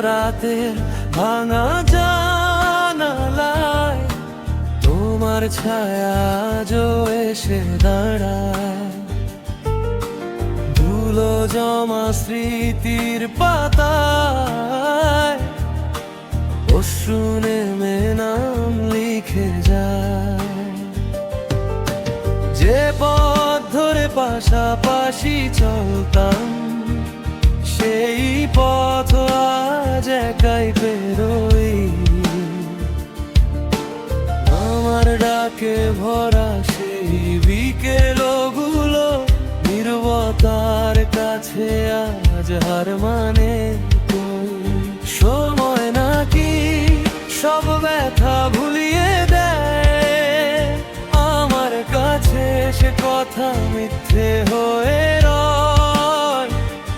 রাতের ভাঙা জানালায় তোমার ছায়া আজও এসে দাঁড়ায়। ধুলো জমা স্মৃতির পাতায় অশ্রু নেমে নাম লিখে যায়। যে পথ ধরে পাশাপাশি চলতাম সেই পথ আজ একাই পেরোই। আমার ডাকে ভরা সেই বিকেলগুলো নীরবতার কাছে আজ হার মানে কই। সময় নাকি সব ব্যথা ভুলিয়ে দেয়, আমার কাছে সে কথা মিথ্যে হয়ে রয়।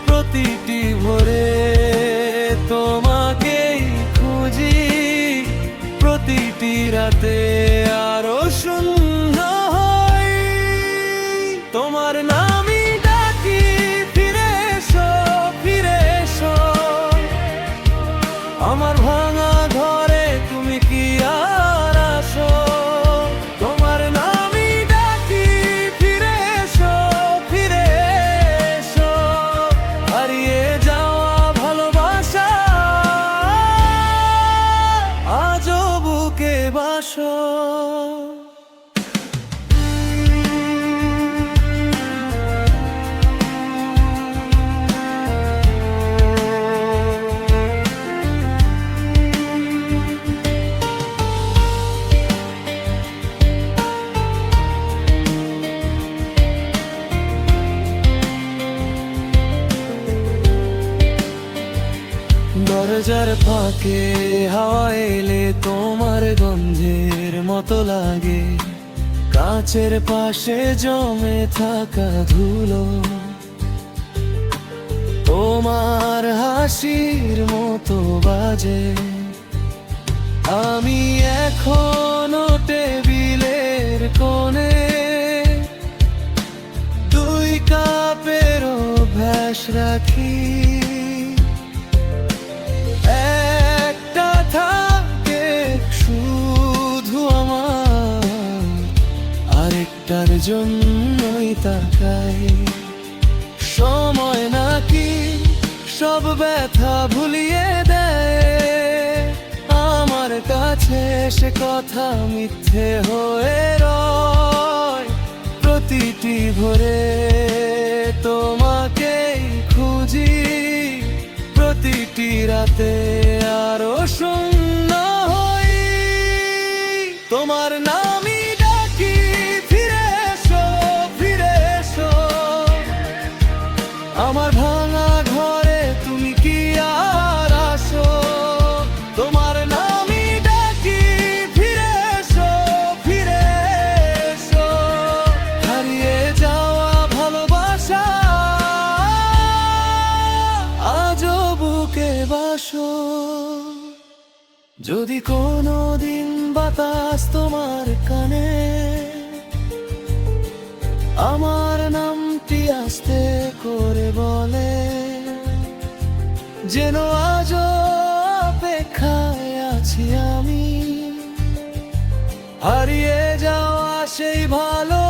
প্রতিটি ভোরে তোমাকেই খুঁজি, প্রতিটি রাতে আরো শূন্য হই। তোমার নামই ডাকি, ফিরে এসো, ফিরে এসো। আমার ভাঙা ঘরে তুমি কি আর আসো? তোমার নামই ডাকি, ফিরে এসো, ফিরে এসো। হারিয়ে যাওয়া ভালোবাসা আজও বুকে বাসো। দরজার ফাঁকে হাওয়া এলে তোমার গন্ধের মতো লাগে। কাচের পাশে জমে থাকা ধুলো তোমার হাসির মতো বাজে। আমি এখনো টেবিলের কোণে দুই কাপের অভ্যাস রাখি। একটা থাকে শুধু আমার, আরেকটার জন্যই তাকাই। সময় নাকি সব ব্যথা ভুলিয়ে দেয়, আমার কাছে সে কথা মিথ্যে হয়ে রয়। প্রতিটি ভোরে তোমাকেই খুঁজি, প্রতিটি রাতে আরো শূন্য হই। তোমার নামই ডাকি, ফিরে এসো, ফিরে এসো। আমার ভাঙা ঘরে তুমি কি আর আসো? তোমার নামই ডাকি, ফিরে এসো, ফিরে এসো। হারিয়ে যাওয়া ভালোবাসা আজও বুকে বাসো। যদি কোনো দিন বাতাস তোমার কানে আমার নামটি আস্তে করে বলে, যেন আজও অপেক্ষায় আছি আমি। হারিয়ে যাওয়া সেই ভালো